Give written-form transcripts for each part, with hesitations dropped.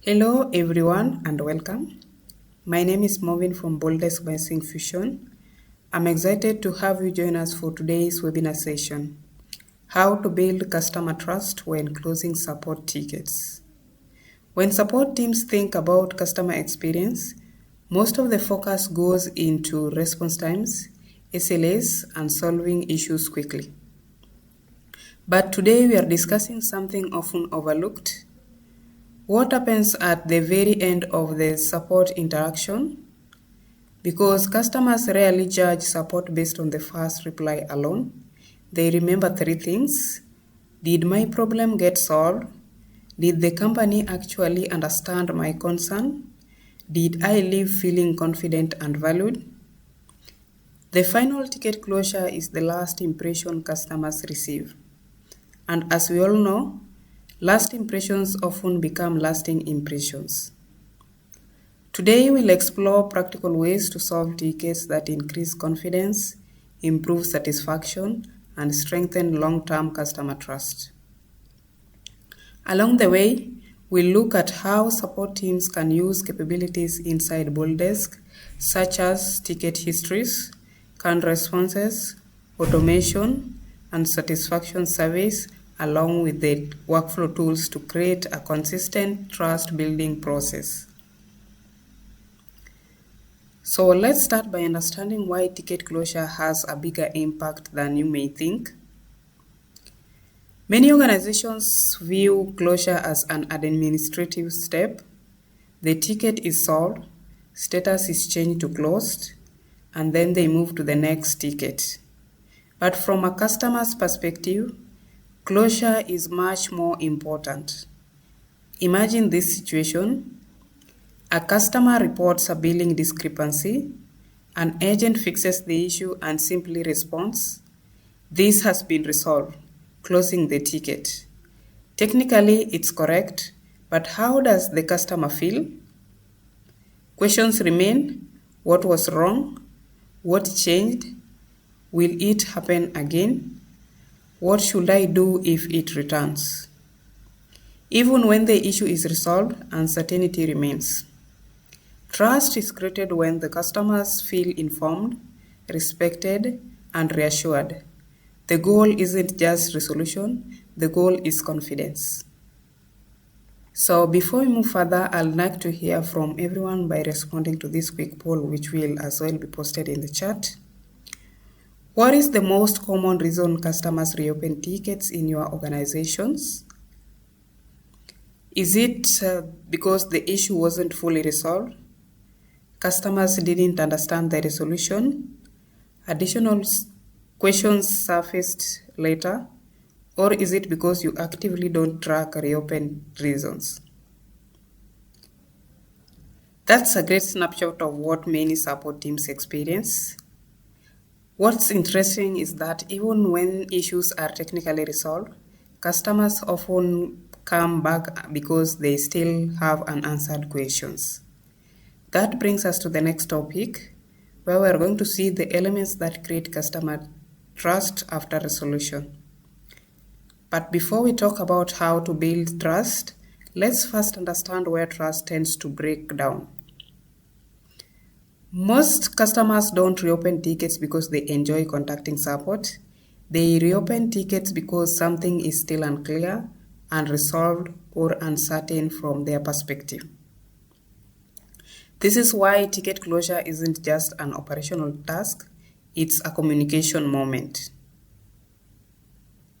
Hello everyone and welcome. My name is Marvin from BoldDesk by Fusion. I'm excited to have you join us for today's webinar session, How to Build Customer Trust When Closing Support Tickets. When support teams think about customer experience, most of the focus goes into response times, SLAs, and solving issues quickly. But today we are discussing something often overlooked. What happens at the very end of the support interaction? Because customers rarely judge support based on the first reply alone. They remember three things. Did my problem get solved? Did the company actually understand my concern? Did I leave feeling confident and valued? The final ticket closure is the last impression customers receive. And as we all know, last impressions often become lasting impressions. Today we'll explore practical ways to solve tickets that increase confidence, improve satisfaction, and strengthen long-term customer trust. Along the way, we'll look at how support teams can use capabilities inside BoldDesk, such as ticket histories, canned responses, automation, and satisfaction surveys, along with the workflow tools to create a consistent trust-building process. So let's start by understanding why ticket closure has a bigger impact than you may think. Many organizations view closure as an administrative step. The ticket is solved, status is changed to closed, and then they move to the next ticket. But from a customer's perspective, closure is much more important. Imagine this situation. A customer reports a billing discrepancy. An agent fixes the issue and simply responds, "This has been resolved," closing the ticket. Technically, it's correct, but how does the customer feel? Questions remain. What was wrong? What changed? Will it happen again? What should I do if it returns? Even when the issue is resolved, uncertainty remains. Trust is created when the customers feel informed, respected, and reassured. The goal isn't just resolution, the goal is confidence. So before we move further, I'd like to hear from everyone by responding to this quick poll, which will as well be posted in the chat. What is the most common reason customers reopen tickets in your organizations? Is it because the issue wasn't fully resolved? Customers didn't understand the resolution? Additional questions surfaced later? Or is it because you actively don't track reopen reasons? That's a great snapshot of what many support teams experience. What's interesting is that even when issues are technically resolved, customers often come back because they still have unanswered questions. That brings us to the next topic, where we're going to see the elements that create customer trust after resolution. But before we talk about how to build trust, let's first understand where trust tends to break down. Most customers don't reopen tickets because they enjoy contacting support. They reopen tickets because something is still unclear, unresolved, or uncertain from their perspective. This is why ticket closure isn't just an operational task, it's a communication moment.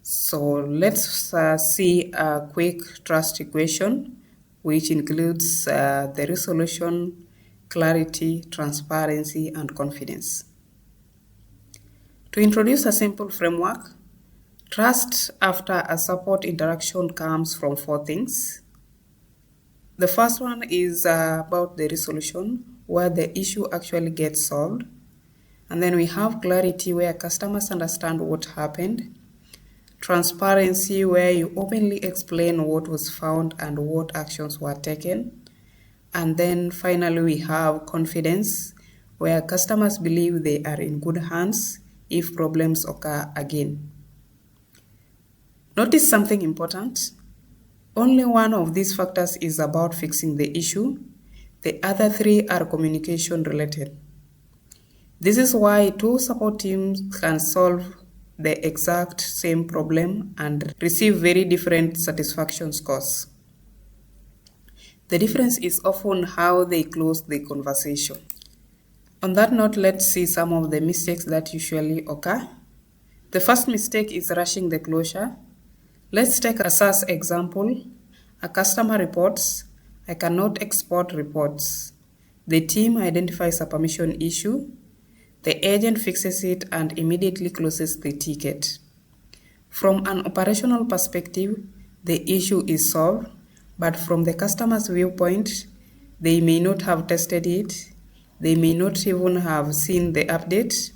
So let's see a quick trust equation, which includes the resolution, clarity, transparency, and confidence. To introduce a simple framework, trust after a support interaction comes from four things. The first one is about the resolution, where the issue actually gets solved. And then we have clarity, where customers understand what happened. Transparency, where you openly explain what was found and what actions were taken. And then finally we have confidence, where customers believe they are in good hands if problems occur again. Notice something important. Only one of these factors is about fixing the issue. The other three are communication related. This is why two support teams can solve the exact same problem and receive very different satisfaction scores. The difference is often how they close the conversation. On that note, let's see some of the mistakes that usually occur. The first mistake is rushing the closure. Let's take a SaaS example. A customer reports, "I cannot export reports." The team identifies a permission issue. The agent fixes it and immediately closes the ticket. From an operational perspective, the issue is solved, but from the customer's viewpoint, they may not have tested it, they may not even have seen the update.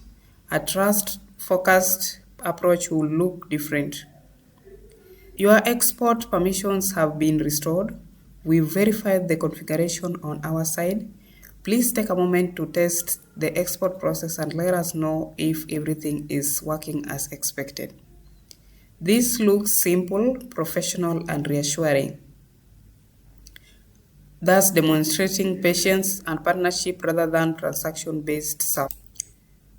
A trust-focused approach will look different. Your export permissions have been restored. We've verified the configuration on our side. Please take a moment to test the export process and let us know if everything is working as expected. This looks simple, professional, and reassuring, thus demonstrating patience and partnership rather than transaction-based support.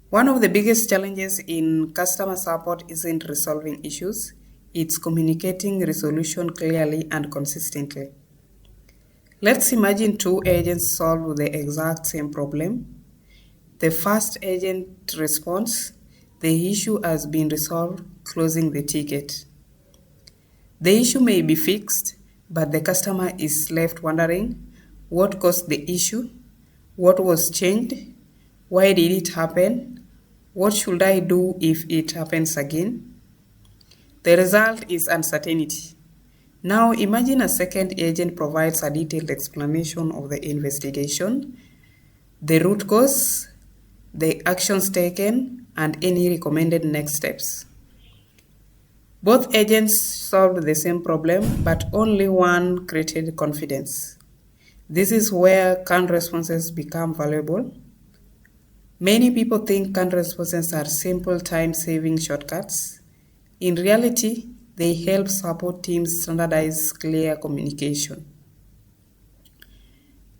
One of the biggest challenges in customer support isn't resolving issues, it's communicating resolution clearly and consistently. Let's imagine two agents solve the exact same problem. The first agent responds, "The issue has been resolved," closing the ticket. The issue may be fixed, but the customer is left wondering, what caused the issue? What was changed? Why did it happen? What should I do if it happens again? The result is uncertainty. Now imagine a second agent provides a detailed explanation of the investigation, the root cause, the actions taken, and any recommended next steps. Both agents solved the same problem, but only one created confidence. This is where canned responses become valuable. Many people think canned responses are simple time-saving shortcuts. In reality, they help support teams standardize clear communication.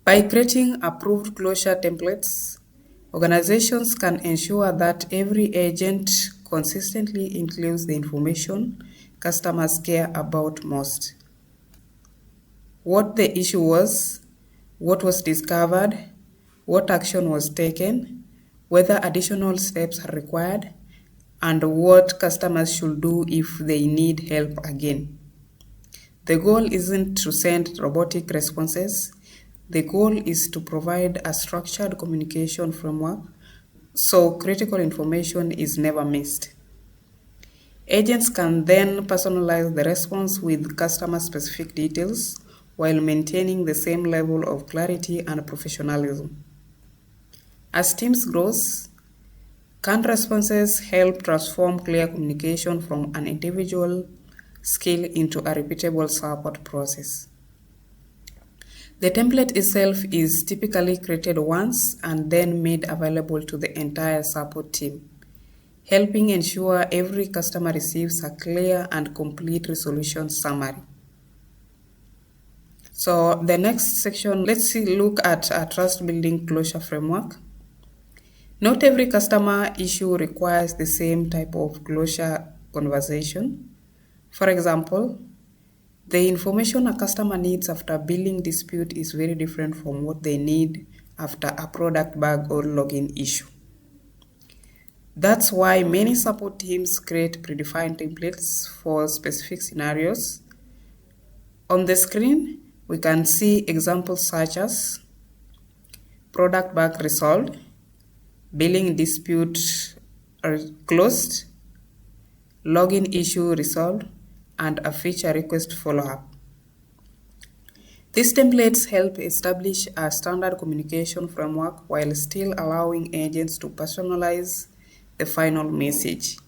By creating approved closure templates, organizations can ensure that every agent consistently includes the information customers care about most. What the issue was, what was discovered, what action was taken, whether additional steps are required, and what customers should do if they need help again. The goal isn't to send robotic responses. The goal is to provide a structured communication framework so critical information is never missed. Agents can then personalize the response with customer-specific details while maintaining the same level of clarity and professionalism. As teams grow, canned responses help transform clear communication from an individual skill into a repeatable support process. The template itself is typically created once and then made available to the entire support team, helping ensure every customer receives a clear and complete resolution summary. So the next section, let's look at a trust-building closure framework. Not every customer issue requires the same type of closure conversation. For example, the information a customer needs after a billing dispute is very different from what they need after a product bug or login issue. That's why many support teams create predefined templates for specific scenarios. On the screen, we can see examples such as product bug resolved, billing dispute closed, login issue resolved, and a feature request follow-up. These templates help establish a standard communication framework while still allowing agents to personalize the final message.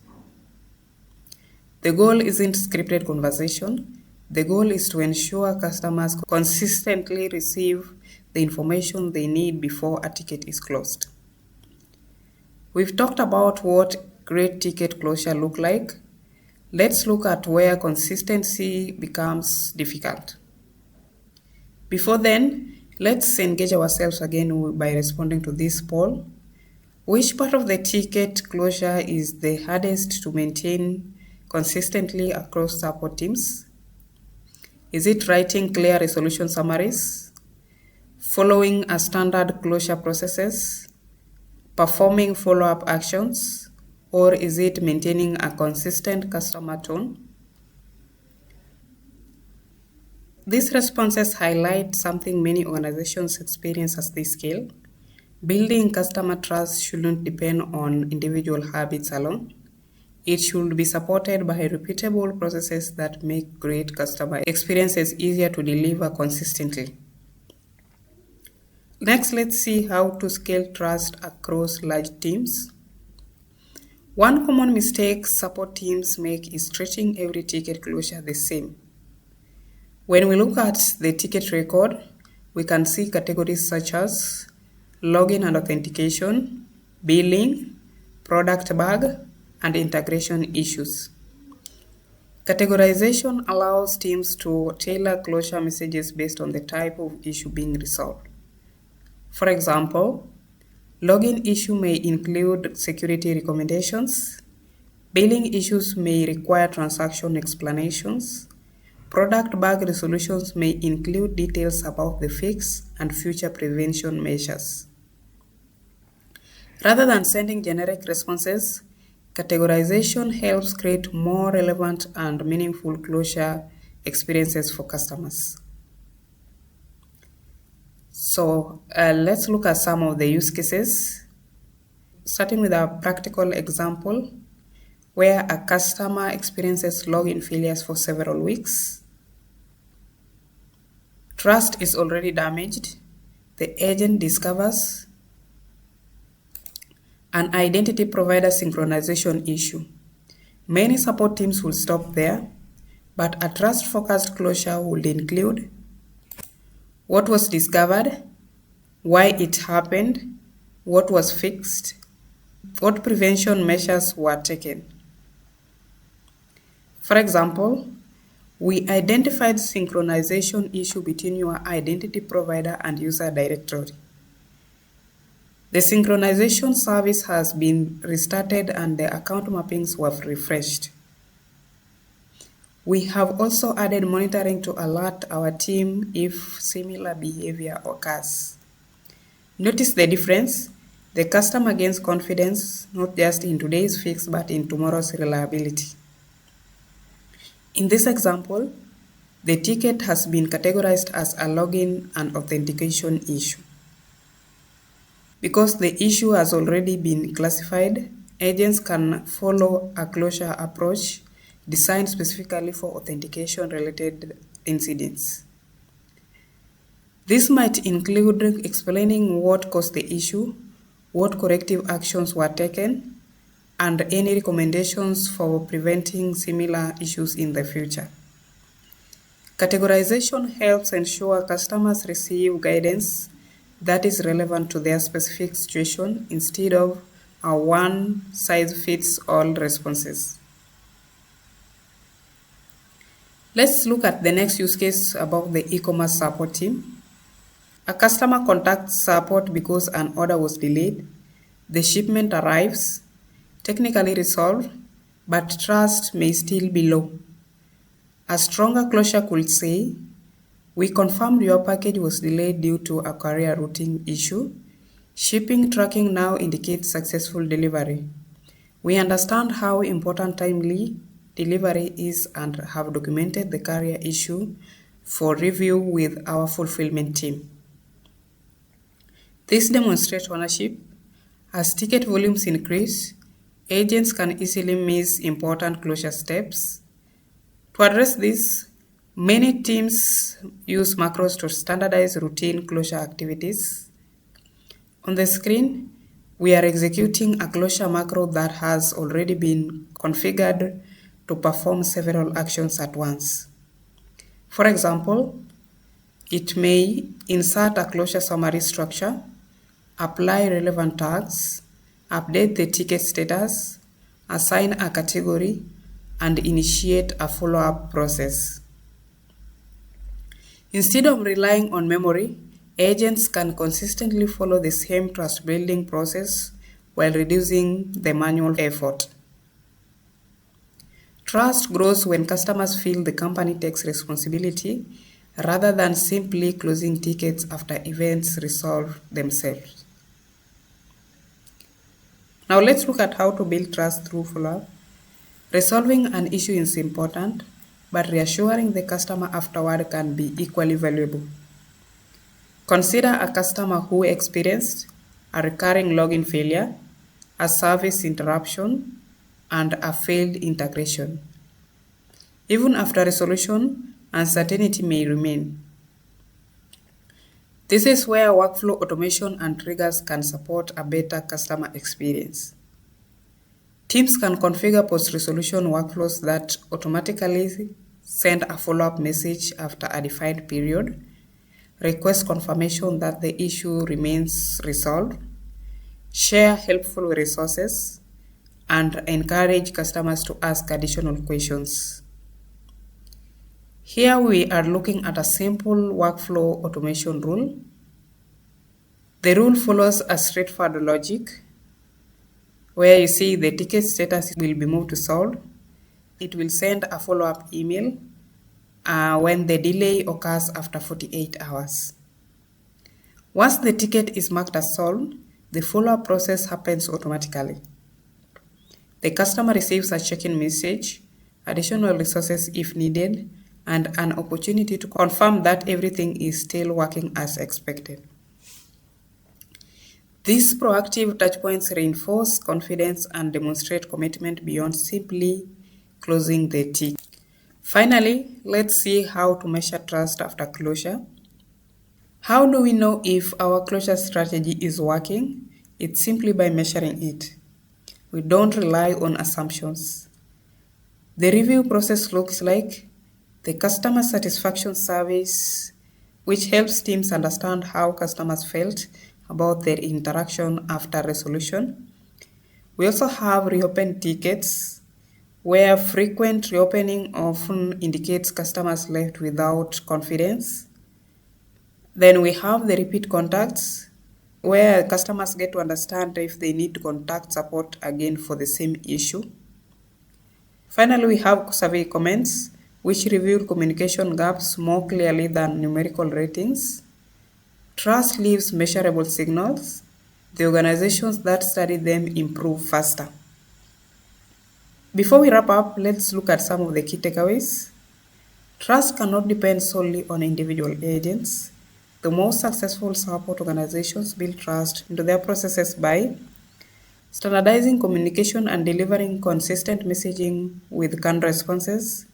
The goal isn't scripted conversation. The goal is to ensure customers consistently receive the information they need before a ticket is closed. We've talked about what great ticket closure look like. Let's look at where consistency becomes difficult. Before then, let's engage ourselves again by responding to this poll. Which part of the ticket closure is the hardest to maintain consistently across support teams? Is it writing clear resolution summaries, following a standard closure processes, performing follow-up actions, or is it maintaining a consistent customer tone? These responses highlight something many organizations experience as they scale. Building customer trust shouldn't depend on individual habits alone. It should be supported by repeatable processes that make great customer experiences easier to deliver consistently. Next, let's see how to scale trust across large teams. One common mistake support teams make is treating every ticket closure the same. When we look at the ticket record, we can see categories such as login and authentication, billing, product bug, and integration issues. Categorization allows teams to tailor closure messages based on the type of issue being resolved. For example, login issue may include security recommendations, billing issues may require transaction explanations, product bug resolutions may include details about the fix and future prevention measures. Rather than sending generic responses, categorization helps create more relevant and meaningful closure experiences for customers. So let's look at some of the use cases, starting with a practical example where a customer experiences login failures for several weeks. Trust is already damaged. The agent discovers an identity provider synchronization issue. Many support teams will stop there, but a trust-focused closure would include what was discovered, why it happened, what was fixed, what prevention measures were taken. For example, we identified synchronization issue between your identity provider and user directory. The synchronization service has been restarted and the account mappings were refreshed. We have also added monitoring to alert our team if similar behavior occurs. Notice the difference. The customer gains confidence not just in today's fix but in tomorrow's reliability. In this example, the ticket has been categorized as a login and authentication issue. Because the issue has already been classified, agents can follow a closure approach designed specifically for authentication-related incidents. This might include explaining what caused the issue, what corrective actions were taken, and any recommendations for preventing similar issues in the future. Categorization helps ensure customers receive guidance that is relevant to their specific situation instead of a one-size-fits-all responses. Let's look at the next use case about the e-commerce support team. A customer contacts support because an order was delayed. The shipment arrives, technically resolved, but trust may still be low. A stronger closure could say, we confirmed your package was delayed due to a carrier routing issue. Shipping tracking now indicates successful delivery. We understand how important timely delivery is and have documented the carrier issue for review with our fulfillment team. This demonstrates ownership. As ticket volumes increase, agents can easily miss important closure steps. To address this, many teams use macros to standardize routine closure activities. On the screen, we are executing a closure macro that has already been configured to perform several actions at once. For example, it may insert a closure summary structure, apply relevant tags, update the ticket status, assign a category, and initiate a follow-up process. Instead of relying on memory, agents can consistently follow the same trust-building process while reducing the manual effort. Trust grows when customers feel the company takes responsibility rather than simply closing tickets after events resolve themselves. Now let's look at how to build trust through follow-up. Resolving an issue is important, but reassuring the customer afterward can be equally valuable. Consider a customer who experienced a recurring login failure, a service interruption, and a failed integration. Even after resolution, uncertainty may remain. This is where workflow automation and triggers can support a better customer experience. Teams can configure post-resolution workflows that automatically send a follow-up message after a defined period, request confirmation that the issue remains resolved, share helpful resources, and encourage customers to ask additional questions. Here we are looking at a simple workflow automation rule. The rule follows a straightforward logic where you see the ticket status will be moved to solved. It will send a follow-up email when the delay occurs after 48 hours. Once the ticket is marked as solved, the follow-up process happens automatically. The customer receives a check-in message, additional resources if needed, and an opportunity to confirm that everything is still working as expected. These proactive touchpoints reinforce confidence and demonstrate commitment beyond simply closing the ticket. Finally, let's see how to measure trust after closure. How do we know if our closure strategy is working? It's simply by measuring it. We don't rely on assumptions. The review process looks like the customer satisfaction surveys, which helps teams understand how customers felt about their interaction after resolution. We also have reopen tickets, where frequent reopening often indicates customers left without confidence. Then we have the repeat contacts, where customers get to understand if they need to contact support again for the same issue. Finally, we have survey comments, which reveal communication gaps more clearly than numerical ratings. Trust leaves measurable signals. The organizations that study them improve faster. Before we wrap up, let's look at some of the key takeaways. Trust cannot depend solely on individual agents. The most successful support organizations build trust into their processes by standardizing communication and delivering consistent messaging with canned responses,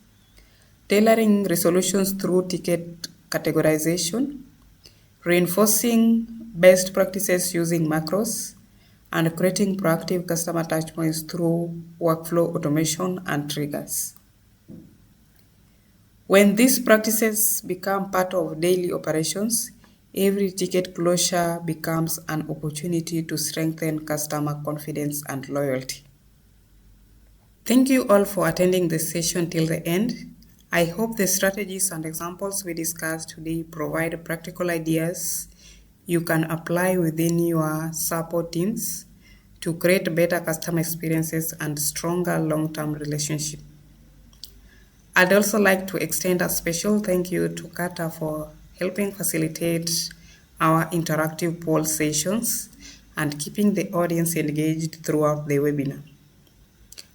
tailoring resolutions through ticket categorization, reinforcing best practices using macros, and creating proactive customer touchpoints through workflow automation and triggers. When these practices become part of daily operations, every ticket closure becomes an opportunity to strengthen customer confidence and loyalty. Thank you all for attending this session till the end. I hope the strategies and examples we discussed today provide practical ideas you can apply within your support teams to create better customer experiences and stronger long-term relationships. I'd also like to extend a special thank you to Kata for helping facilitate our interactive poll sessions and keeping the audience engaged throughout the webinar.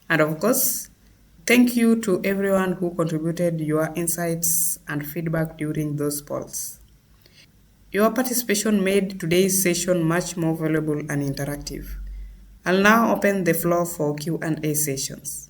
And of course, thank you to everyone who contributed your insights and feedback during those polls. Your participation made today's session much more valuable and interactive. I'll now open the floor for Q&A sessions.